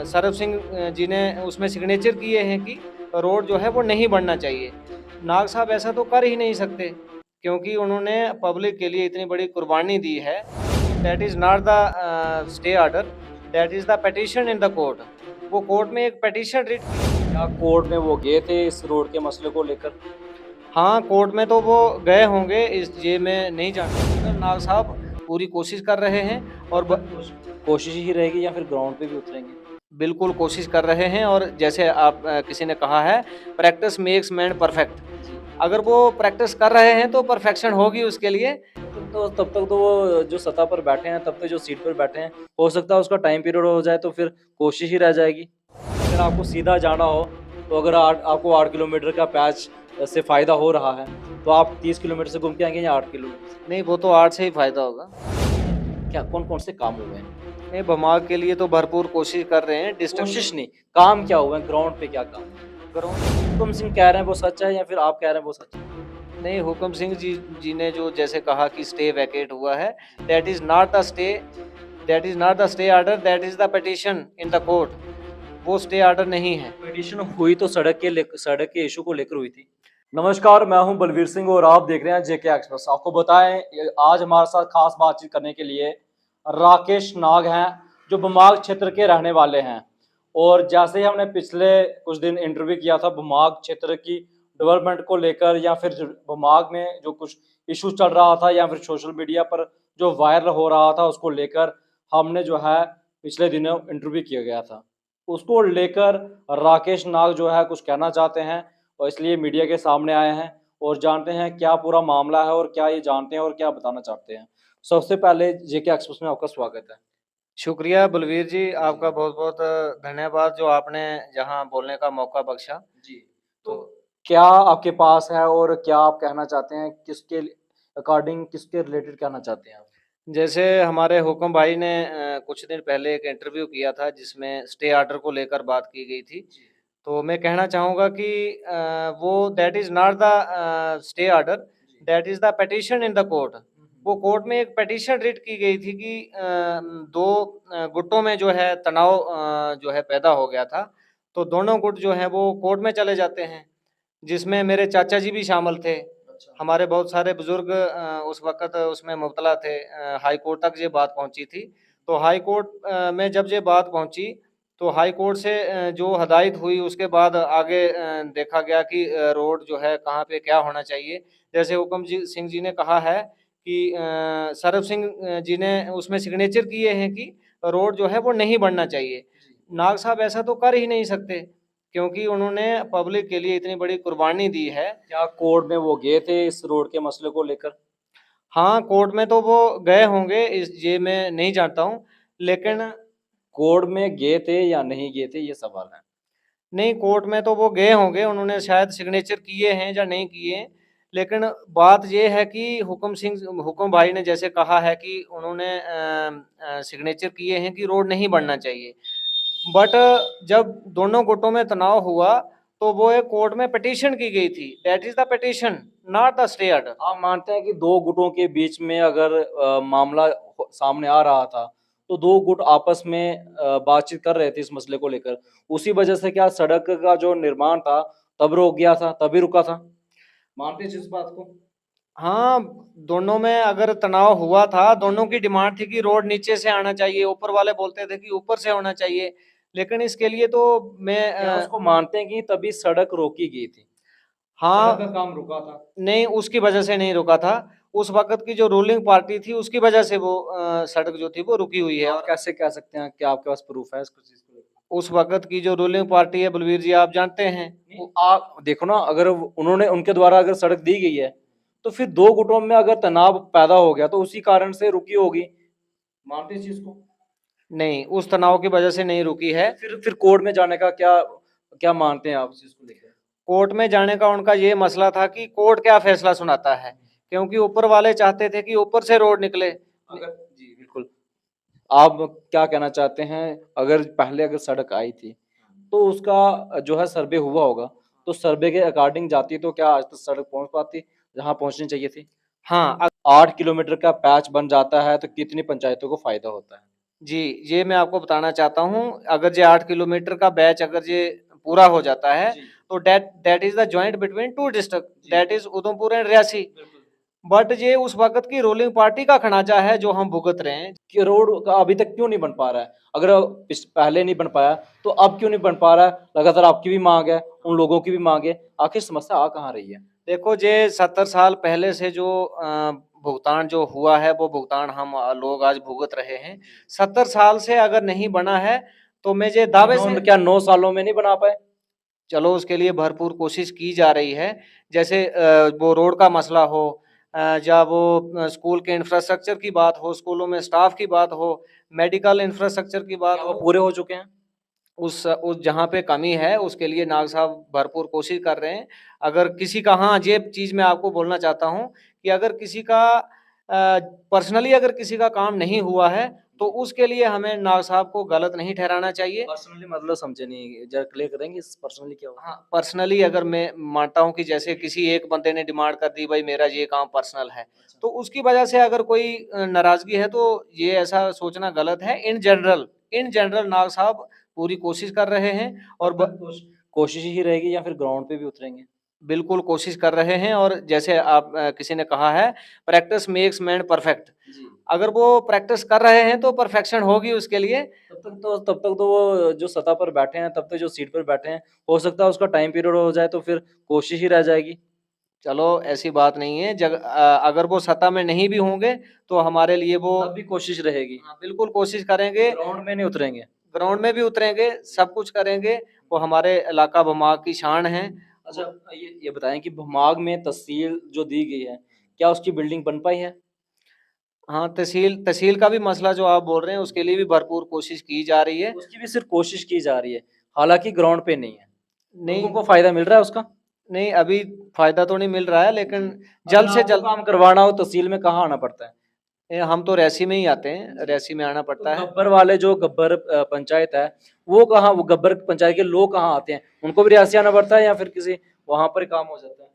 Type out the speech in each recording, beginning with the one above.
सरब सिंह जी ने उसमें सिग्नेचर किए हैं कि रोड जो है वो नहीं बनना चाहिए। नाग साहब ऐसा तो कर ही नहीं सकते, क्योंकि उन्होंने पब्लिक के लिए इतनी बड़ी कुर्बानी दी है। That is not the stay order, that is the petition in the court. वो कोर्ट में एक पिटीशन रिट की। क्या कोर्ट में वो गए थे इस रोड के मसले को लेकर? हाँ, कोर्ट में तो वो गए होंगे, इस ये मैं नहीं जानता, मगर नाग साहब पूरी कोशिश कर रहे हैं और कोशिश ही रहेगी या फिर ग्राउंड पे भी उतरेंगे? बिल्कुल कोशिश कर रहे हैं। और जैसे आप किसी ने कहा है, प्रैक्टिस मेक्स मैन परफेक्ट। जी। अगर वो प्रैक्टिस कर रहे हैं तो परफेक्शन होगी उसके लिए। तब तक तो वो जो सत्ता पर बैठे हैं, तब तक जो सीट पर बैठे हैं, हो सकता है उसका टाइम पीरियड हो जाए तो फिर कोशिश ही रह जाएगी। अगर आपको सीधा जाना हो, तो अगर आपको 8 किलोमीटर का पैच से फ़ायदा हो रहा है, तो आप 30 किलोमीटर से घूम के आएँगे या 8 किलोमीटर से? नहीं, वो तो आर्ट से ही फ़ायदा होगा। क्या कौन-कौन से काम हुए हैं? नहीं, बमाग के लिए तो भरपूर कोशिश कर रहे हैं। कोशिश नहीं, काम क्या हुआ है? ग्राउंड पे क्या काम हुआ है? डिस्ट्रक्ट हुकुम सिंह कह रहे हैं वो सच है या फिर आप कह रहे हैं वो सच है? नहीं, हुकम सिंह जी ने जो जैसे कहा कि स्टे वैकेट हुआ है, that is not the stay, that is not the stay order, that is the petition in the court. वो स्टे ऑर्डर नहीं है। पिटीशन हुई तो सड़क के इशू को लेकर हुई थी। नमस्कार, मैं हूं बलवीर सिंह और आप देख रहे हैं जेके एक्सप्रेस। आपको बताएं, आज हमारे साथ खास बातचीत करने के लिए राकेश नाग हैं, जो बमाग क्षेत्र के रहने वाले हैं। और जैसे ही हमने पिछले कुछ दिन इंटरव्यू किया था बमाग क्षेत्र की डेवलपमेंट को लेकर, या फिर बमाग में जो कुछ इशू चल रहा था, या फिर सोशल मीडिया पर जो वायरल हो रहा था उसको लेकर हमने जो है पिछले दिनों इंटरव्यू किया गया था। उसको लेकर राकेश नाग जो है कुछ कहना चाहते हैं, और इसलिए मीडिया के सामने आए हैं और जानते हैं क्या पूरा मामला है और क्या ये जानते हैं और क्या बताना चाहते हैं। सबसे पहले जेके एक्सप्रेस में आपका स्वागत है। शुक्रिया बलवीर जी, जी। आपका बहुत-बहुत धन्यवाद जो आपने यहाँ बोलने का मौका बख्शा। जी। तो तो क्या आपके पास है और क्या आप कहना चाहते हैं, किसके अकॉर्डिंग, किसके रिलेटेड कहना चाहते हैं आप? जैसे हमारे हुक्म भाई ने कुछ दिन पहले एक इंटरव्यू किया था जिसमें स्टे ऑर्डर को लेकर बात की गई थी। जी। तो मैं कहना चाहूँगा कि वो that is not the stay order, जी। That is the petition in the court. वो कोर्ट में एक पिटीशन रिट की गई थी कि 2 गुटों में जो है तनाव जो है पैदा हो गया था। तो दोनों गुट जो हैं वो कोर्ट में चले जाते हैं, जिसमें मेरे चाचा जी भी शामिल थे। अच्छा। हमारे बहुत सारे बुज़ुर्ग उस वक़्त उसमें मुब्तला थे। हाई कोर्ट तक ये बात पहुँची थी। तो हाई कोर्ट में जब ये बात पहुँची, तो हाई कोर्ट से जो हदायत हुई उसके बाद आगे देखा गया कि रोड जो है कहाँ पे क्या होना चाहिए। जैसे हुकम जी सिंह जी ने कहा है कि सरब सिंह जी ने उसमें सिग्नेचर किए हैं कि रोड जो है वो नहीं बनना चाहिए। जी। नाग साहब ऐसा तो कर ही नहीं सकते, क्योंकि उन्होंने पब्लिक के लिए इतनी बड़ी कुर्बानी दी है। क्या कोर्ट में वो गए थे इस रोड के मसले को लेकर? हाँ, कोर्ट में तो वो गए होंगे, इस ये मैं नहीं जानता हूँ, लेकिन कोर्ट में गए थे या नहीं गए थे, ये सवाल है। नहीं, कोर्ट में तो वो गए होंगे, उन्होंने शायद सिग्नेचर किए हैं या नहीं किए हैं। लेकिन बात ये है कि हुक्म भाई ने जैसे कहा है कि उन्होंने सिग्नेचर किए हैं कि रोड नहीं बनना चाहिए। बट जब दोनों गुटों में तनाव हुआ, तो वो एक कोर्ट में पिटीशन की गई थी। That is the petition, not the stay order. आप मानते हैं कि 2 गुटों के बीच में अगर मामला सामने आ रहा था, तो 2 गुट आपस में बातचीत कर रहे थे इस मसले को लेकर। उसी वजह से क्या सड़क का जो निर्माण था, तब रुक गया था, तभी रुका था? मानते हैं इस बात को? हाँ, दोनों में अगर तनाव हुआ था, दोनों की डिमांड थी कि रोड नीचे से आना चाहिए, ऊपर वाले बोलते थे कि ऊपर से होना चाहिए। लेकिन इसके लिए तो मैं क्या उसको मानते हैं कि तभी सड़क रोकी गई थी? सड़क का हाँ, काम रुका था? नहीं, उसकी वजह से नहीं रुका था। उस वक़्त की जो रूलिंग पार्टी थी, उसकी वजह से वो सड़क जो थी वो रुकी हुई है। आप और कैसे कह सकते हैं, क्या आपके पास प्रूफ है इस चीज़ को लेकर? उस वक़्त की जो रूलिंग पार्टी है बलवीर जी, आप जानते हैं। नहीं, आप देखो ना, अगर उन्होंने उनके द्वारा अगर सड़क दी गई है, तो फिर 2 गुटों में अगर तनाव पैदा हो गया, तो उसी कारण से रुकी होगी। मानते हैं इस चीज़ को? नहीं, उस तनाव की वजह से नहीं रुकी है। फिर कोर्ट में जाने का क्या क्या मानते हैं आप इस चीज़ को लेकर? कोर्ट में जाने का उनका ये मसला था कि कोर्ट क्या फैसला सुनाता है, क्योंकि ऊपर वाले चाहते थे कि ऊपर से रोड निकले। अगर जी, बिल्कुल। आप क्या कहना चाहते हैं, अगर पहले अगर सड़क आई थी, तो उसका जो है सर्वे हुआ होगा, तो सर्वे के अकॉर्डिंग जाती तो क्या आज तक सड़क पहुँच पाती, जहाँ पहुँचनी चाहिए थी? हाँ, 8 किलोमीटर का पैच बन जाता है, तो कितनी पंचायतों को फ़ायदा होता है? जी, ये मैं आपको बताना चाहता हूँ, अगर ये 8 किलोमीटर का बैच अगर ये पूरा हो जाता है, जी तो that that is the joint between 2 district, जी that is Udhampur and Reasi. बिल्कुल। बट ये उस वक़्त की रूलिंग पार्टी का खनाजा है जो हम भुगत रहे हैं। कि रोड का अभी तक क्यों नहीं बन पा रहा है? अगर पहले नहीं बन पाया तो अब क्यों नहीं बन पा रहा है? लगातार आपकी भी मांग है, उन लोगों की भी मांग है, आखिर समस्या आ कहाँ रही है? देखो ये 70 साल पहले से जो भुगतान जो हुआ है, वो भुगतान हम लोग आज भुगत रहे हैं। 70 साल से अगर नहीं बना है, तो मैं ये दावे से क्या 9 सालों में नहीं बना पाए? चलो उसके लिए भरपूर कोशिश की जा रही है। जैसे वो रोड का मसला हो, या वो स्कूल के इंफ्रास्ट्रक्चर की बात हो, स्कूलों में स्टाफ की बात हो, मेडिकल इंफ्रास्ट्रक्चर की बात क्या वो हो, पूरे हो चुके हैं? उस जहाँ पे कमी है उसके लिए नाग साहब भरपूर कोशिश कर रहे हैं। अगर किसी का, हाँ, ये चीज़ मैं आपको बोलना चाहता हूँ कि अगर किसी का पर्सनली अगर किसी का काम नहीं हुआ है, तो उसके लिए हमें नाग साहब को गलत नहीं ठहराना चाहिए। पर्सनली मतलब समझे नहीं, ज़रा क्लियर करेंगे इस पर्सनली क्या होता हाँ, पर्सनली अगर मैं मानता हूँ कि जैसे किसी एक बंदे ने डिमांड कर दी, भाई मेरा ये काम पर्सनल है, है? अच्छा। तो उसकी वजह से अगर कोई नाराज़गी है, तो ये ऐसा सोचना गलत है। इन जनरल नाग साहब पूरी कोशिश कर रहे हैं और तब तक कोशिश ही रहेगी या फिर ग्राउंड पे भी उतरेंगे? बिल्कुल कोशिश कर रहे हैं। और जैसे आप किसी ने कहा है, प्रैक्टिस मेक्स मैन परफेक्ट। जी। अगर वो प्रैक्टिस कर रहे हैं, तो परफेक्शन होगी उसके लिए। तब तक तो वो जो सत्ता पर बैठे हैं, तब तक जो सीट पर बैठे हैं, हो सकता है उसका टाइम पीरियड हो जाए तो फिर कोशिश ही रह जाएगी। चलो ऐसी बात नहीं है, अगर वो सत्ता में नहीं भी होंगे, तो हमारे लिए वो तब भी कोशिश रहेगी। हाँ, बिल्कुल कोशिश करेंगे। ग्राउंड में नहीं उतरेंगे। ग्राउंड में भी उतरेंगे, सब कुछ करेंगे। वो हमारे इलाका भमाग की शान है। अच्छा, ये बताएँ कि भमाग में तहसील जो दी गई है, क्या उसकी बिल्डिंग बन पाई है? हाँ, तहसील तहसील का भी मसला जो आप बोल रहे हैं, उसके लिए भी भरपूर कोशिश की जा रही है। उसकी भी सिर्फ़ कोशिश की जा रही है, हालाँकि ग्राउंड पे नहीं है। लोगों नहीं, को फ़ायदा मिल रहा है उसका? नहीं, अभी फ़ायदा तो नहीं मिल रहा है, जी। लेकिन अगर जल्द से आपको जल्द काम करवाना हो तहसील में कहाँ आना पड़ता है? हम तो रैसी में ही आते हैं, जी। रैसी में आना तो पड़ता है। गब्बर वाले जो गब्बर पंचायत है, वो गब्बर पंचायत के लोग कहाँ आते हैं? उनको भी रियासी आना पड़ता है या फिर किसी वहाँ पर ही काम हो जाता है?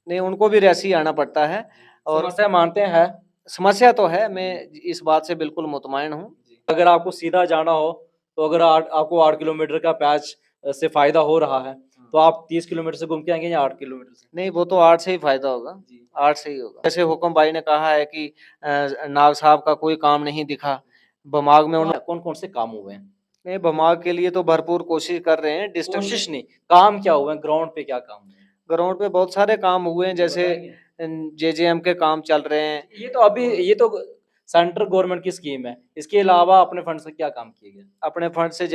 नहीं, उनको भी रैसी आना पड़ता है। और समस्या मानते हैं है? समस्या तो है, मैं इस बात से बिल्कुल मुतमईन हूँ। अगर आपको सीधा जाना हो, तो अगर आपको 8 किलोमीटर का पैच से फ़ायदा हो रहा है, तो आप 30 किलोमीटर से घूम के आएँगे या 8 किलोमीटर से? नहीं, वो तो आर्ट से ही फ़ायदा होगा, जी। आर्ट से ही होगा। जैसे हुक्म भाई ने कहा है कि नाग साहब का कोई काम नहीं दिखा, बमाग में उन्होंने कौन-कौन से काम हुए हैं? बमाग के लिए तो भरपूर कोशिश कर रहे हैं। डिस्ट्रिक्ट कोशिश नहीं, काम क्या हुए हैं? ग्राउंड पे क्या काम हुए हैं? ग्राउंड पे बहुत सारे काम हुए हैं, जी, जैसे बताएँगे? जेजेएम के काम चल रहे हैं। ये तो सेंट्रल गवर्नमेंट की स्कीम है। इसके अलावा अपने फंड से क्या काम किए गए? अपने फंड से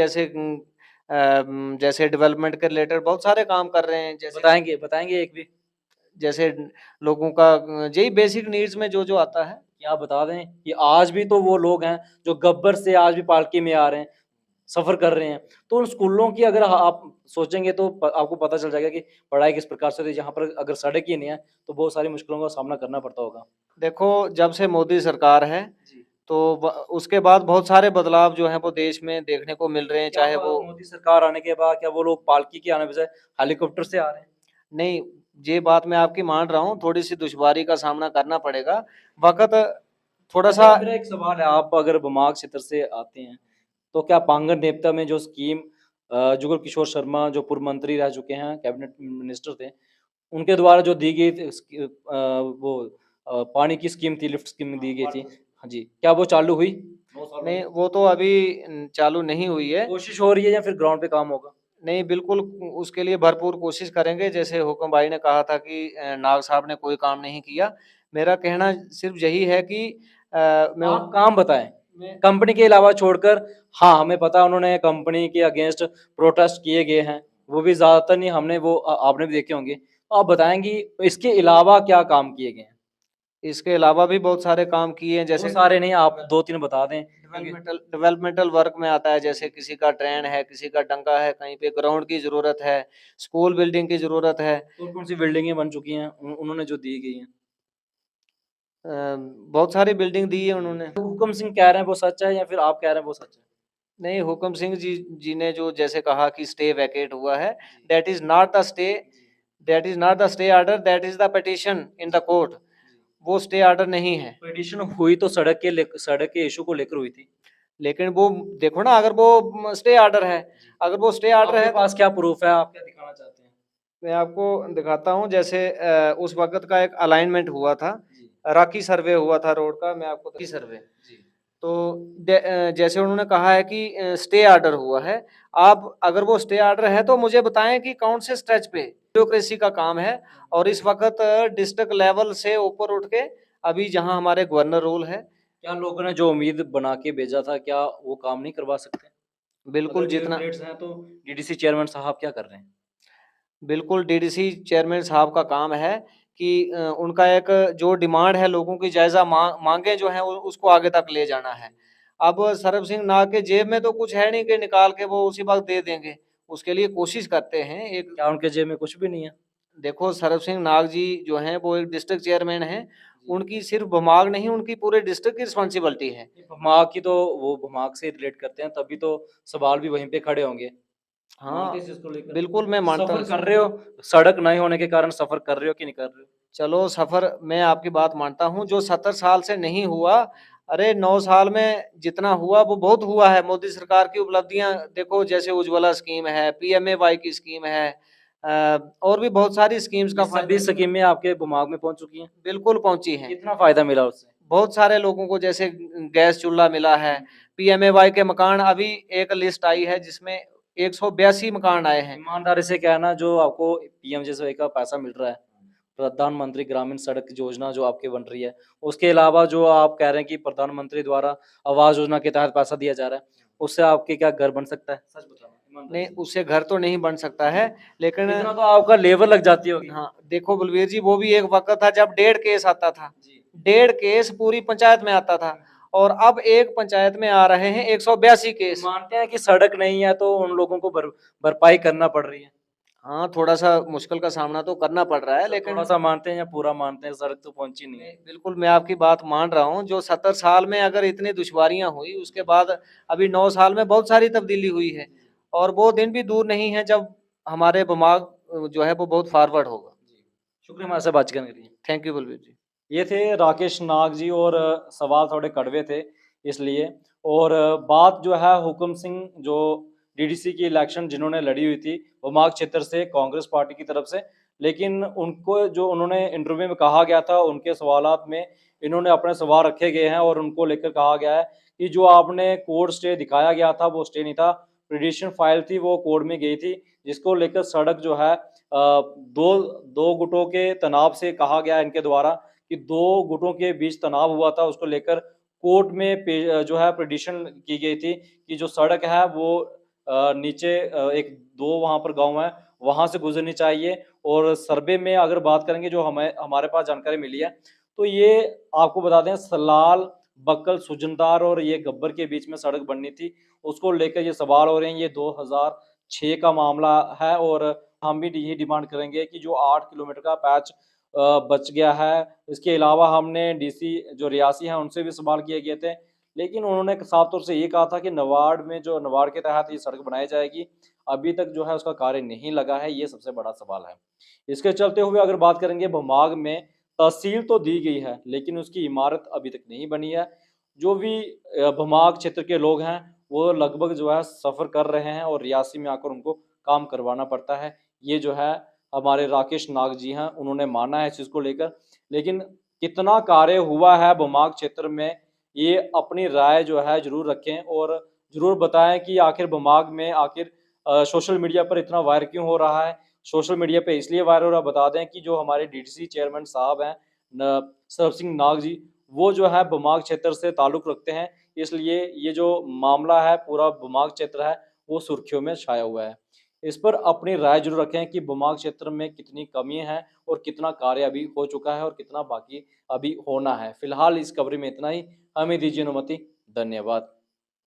जैसे डेवलपमेंट के रिलेटेड बहुत सारे काम कर रहे हैं। जैसे बताएँगे एक भी? जैसे लोगों का यही बेसिक नीड्स में जो-जो आता है। क्या बता दें कि आज भी तो वो लोग हैं जो गब्बर से आज भी पालकी में आ रहे हैं, सफ़र कर रहे हैं। तो उन स्कूलों की अगर आप सोचेंगे तो आपको पता चल जाएगा कि पढ़ाई किस प्रकार से होती है। जहाँ पर अगर सड़क ही नहीं है, तो बहुत सारी मुश्किलों का सामना करना पड़ता होगा। देखो, जब से मोदी सरकार है, जी। तो उसके बाद बहुत सारे बदलाव जो हैं वो देश में देखने को मिल रहे हैं, क्या चाहे वो मोदी सरकार आने के बाद क्या वो लोग पालकी के आने बजाय हेलीकॉप्टर से आ रहे हैं? नहीं, ये बात मैं आपकी मान रहा हूँ, थोड़ी सी दुश्वारी का सामना करना पड़ेगा। वक़्त थोड़ा सा अच्छा, मेरा एक सवाल है, आप अगर बमाग क्षेत्र से आते हैं, तो क्या पांगन देवता में जो स्कीम जुगल किशोर शर्मा जो पूर्व मंत्री रह चुके हैं, कैबिनेट मिनिस्टर थे, उनके द्वारा जो दी गई थी पानी की स्कीम थी, लिफ्ट स्कीम दी गई थी। हाँ जी, क्या वो चालू हुई? 9 सालों नहीं, में? वो तो अभी चालू नहीं हुई है। कोशिश हो रही है या फिर ग्राउंड पे काम होगा? नहीं, बिल्कुल उसके लिए भरपूर कोशिश करेंगे। जैसे हुक्म भाई ने कहा था कि नाग साहब ने कोई काम नहीं किया। मेरा कहना सिर्फ़ यही है कि मैं आप काम बताएँ, मैं कंपनी के अलावा छोड़कर। हाँ, हमें पता है उन्होंने कंपनी के अगेंस्ट प्रोटेस्ट किए गए हैं, वो भी ज़्यादातर नहीं, हमने वो आपने भी देखे होंगे। तो आप बताएँगी इसके अलावा क्या काम किए गए हैं? इसके अलावा भी बहुत सारे काम किए हैं, बहुत जैसे सारे नहीं, आप 2-3 बता दें क्योंकि डेवलपमेंटल वर्क में आता है। जैसे किसी का ट्रेन है, किसी का डंगा है, कहीं पे ग्राउंड की ज़रूरत है, स्कूल बिल्डिंग की ज़रूरत है। कौन-कौन सी बिल्डिंगें बन चुकी हैं उन्होंने जो दी गई हैं? बहुत सारी बिल्डिंग दी है उन्होंने। तो हुकम सिंह कह रहे हैं वो सच है या फिर आप कह रहे हैं वो सच है? नहीं, हुकम सिंह जी ने जो जैसे कहा कि स्टे वैकेट हुआ है, जी। That is not the stay, जी। That is not the stay order, that is the petition in the court. जी। वो स्टे ऑर्डर नहीं है। पिटीशन हुई तो सड़क के इश्यू को लेकर हुई थी। लेकिन वो देखो ना, अगर वो स्टे ऑर्डर है, अगर वो स्टे ऑर्डर आपके है तो पास क्या प्रूफ है, आप क्या दिखाना चाहते हैं? मैं आपको दिखाता हूँ। जैसे उस वक़्त का एक अलाइनमेंट हुआ था, जी, राकी सर्वे हुआ था रोड का, मैं आपको राकी सर्वे। जी। तो जैसे उन्होंने कहा है कि स्टे ऑर्डर हुआ है। आप अगर वो स्टे ऑर्डर है तो मुझे बताएँ कि कौन से स्ट्रेच पे? ब्यूरोक्रेसी का काम है और इस वक़्त डिस्ट्रिक्ट लेवल से ऊपर उठ के अभी जहाँ हमारे गवर्नर रूल है, क्या लोगों ने जो उम्मीद बना के भेजा था, क्या वो काम नहीं करवा सकते? बिल्कुल अगर जितना ब्यूरोक्रेट्स हैं तो डीडीसी चेयरमैन साहब क्या कर रहे हैं? बिल्कुल, डीडीसी चेयरमैन साहब का काम है कि उनका एक जो डिमांड है, लोगों की जायज़ा माँगें जो हैं उसको आगे तक ले जाना है। अब सरब सिंह नाग के जेब में तो कुछ है नहीं कि निकाल के वो उसी वक़्त दे देंगे। उसके लिए कोशिश करते हैं। एक क्या उनके जेब में कुछ भी नहीं है? देखो, सरब सिंह नाग जी जो हैं वो एक डिस्ट्रिक्ट चेयरमैन हैं। जी। उनकी सिर्फ़ भमाग नहीं, उनकी पूरे डिस्ट्रिक्ट की रिस्पॉन्सिबिलिटी है। ये भमाग की तो वो भमाग से रिलेट करते हैं, तभी तो सवाल भी वहीं पे खड़े होंगे। मानते हैं हाँ, इस चीज़ को लेकर? बिल्कुल मैं मानता सफ़र हूँ। कर रहे हो, सड़क नहीं होने के कारण सफ़र कर रहे हो कि नहीं कर रहे हो? चलो सफ़र मैं आपकी बात मानता हूँ, जो 70 साल से नहीं हुआ, अरे 9 साल में जितना हुआ वो बहुत हुआ है। मोदी सरकार की उपलब्धियाँ देखो, जैसे उज्ज्वला स्कीम है, पीएमएवाई की स्कीम है, और भी बहुत सारी स्कीम्स ये का सभी फ़ायदा स्कीमें आपके दिमाग में पहुँच चुकी हैं? बिल्कुल पहुँची हैं। कितना फ़ायदा मिला उससे? बहुत सारे लोगों को जैसे गैस चूल्हा मिला है, पीएमएवाई के मकान अभी एक लिस्ट आई है जिसमें 182 मकान आए हैं। ईमानदारी से कहना, जो आपको पीएमजीएसवाई का पैसा मिल रहा है, प्रधानमंत्री ग्रामीण सड़क योजना जो आपकी बन रही है, उसके अलावा जो आप कह रहे हैं कि प्रधानमंत्री द्वारा आवास योजना के तहत पैसा दिया जा रहा है, उससे आपके क्या घर बन सकता है? सच बताना ईमानदारी नहीं, से। उससे घर तो नहीं बन सकता है, लेकिन इतना तो आपका लेबर लग जाती होगी। हाँ, देखो बलवीर जी, वो भी एक वक़्त था जब 1.5 केस आता था। जी। 1.5 केस पूरी पंचायत में आता था और अब एक पंचायत में आ रहे हैं 182 केस। मानते हैं कि सड़क नहीं है तो उन लोगों को भरपाई करना पड़ रही है। हाँ, थोड़ा-सा मुश्किल का सामना तो करना पड़ रहा है, मतलब लेकिन थोड़ा-सा मानते हैं या पूरा मानते हैं, सड़क तो पहुँची नहीं है। नहीं, बिल्कुल मैं आपकी बात मान रहा हूँ। जो 70 साल में अगर इतनी दुश्वारियाँ हुई, उसके बाद अभी 9 साल में बहुत सारी तब्दीली हुई है और वो दिन भी दूर नहीं है जब हमारे दिमाग जो है वो बहुत फॉरवर्ड होगा। जी, शुक्रिया हमारे साथ बात करने के लिए। थैंक यू बलवीर जी। ये थे राकेश नाग जी, और सवाल थोड़े कड़वे थे इसलिए। और बात जो है हुक्म सिंह, जो डीडीसी की इलेक्शन जिन्होंने लड़ी हुई थी वमाग क्षेत्र से कांग्रेस पार्टी की तरफ से, लेकिन उनको जो उन्होंने इंटरव्यू में कहा गया था, उनके सवालात में इन्होंने अपने सवाल रखे गए हैं और उनको लेकर कहा गया है कि जो आपने कोर्ट स्टे दिखाया गया था वो स्टे नहीं था, पिटीशन फाइल थी वो कोर्ट में गई थी, जिसको लेकर सड़क जो है दो दो गुटों के तनाव से कहा गया है इनके द्वारा कि दो गुटों के बीच तनाव हुआ था, उसको लेकर कोर्ट में जो है पिटीशन की गई थी कि जो सड़क है वो नीचे एक दो वहाँ पर गाँव है, वहाँ से गुजरनी चाहिए। और सर्वे में अगर बात करेंगे, जो हमारे पास जानकारी मिली है, तो ये आपको बता दें, सलाल, बक्कल, सुजनदार और ये गब्बर के बीच में सड़क बननी थी। उसको लेकर ये सवाल हो रहे हैं, ये 2006 का मामला है और हम भी यही डिमांड करेंगे कि जो 8 किलोमीटर का पैच बच गया है। इसके अलावा हमने डीसी जो रियासी हैं उनसे भी सवाल किए गए थे, लेकिन उन्होंने साफ तौर से ये कहा था कि नबार्ड में, जो नबार्ड के तहत ये सड़क बनाई जाएगी, अभी तक जो है उसका कार्य नहीं लगा है, ये सबसे बड़ा सवाल है। इसके चलते हुए अगर बात करेंगे, भमाग में तहसील तो दी गई है, लेकिन उसकी इमारत अभी तक नहीं बनी है। जो भी भमाग क्षेत्र के लोग हैं, वो लगभग जो है सफ़र कर रहे हैं और रियासी में आकर उनको काम करवाना पड़ता है। ये जो है हमारे राकेश नाग जी हैं, उन्होंने माना है इस चीज़ को लेकर। लेकिन कितना कार्य हुआ है भमाग क्षेत्र में, ये अपनी राय जो है ज़रूर रखें और ज़रूर बताएँ कि आखिर भमाग में आखिर सोशल मीडिया पर इतना वायरल क्यों हो रहा है? सोशल मीडिया पे इसलिए वायरल हो रहा है, बता दें कि जो हमारे डीडीसी चेयरमैन साहब हैं, न सरब सिंह नाग जी, वो जो है भमाग क्षेत्र से ताल्लुक़ रखते हैं, इसलिए ये जो मामला है, पूरा भमाग क्षेत्र है, वो सुर्खियों में छाया हुआ है। इस पर अपनी राय ज़रूर रखें कि भमाग क्षेत्र में कितनी कमियाँ हैं और कितना कार्य अभी हो चुका है और कितना बाकी अभी होना है। फिलहाल इस कवरेज में इतना ही। हमें दीजिए अनुमति। धन्यवाद।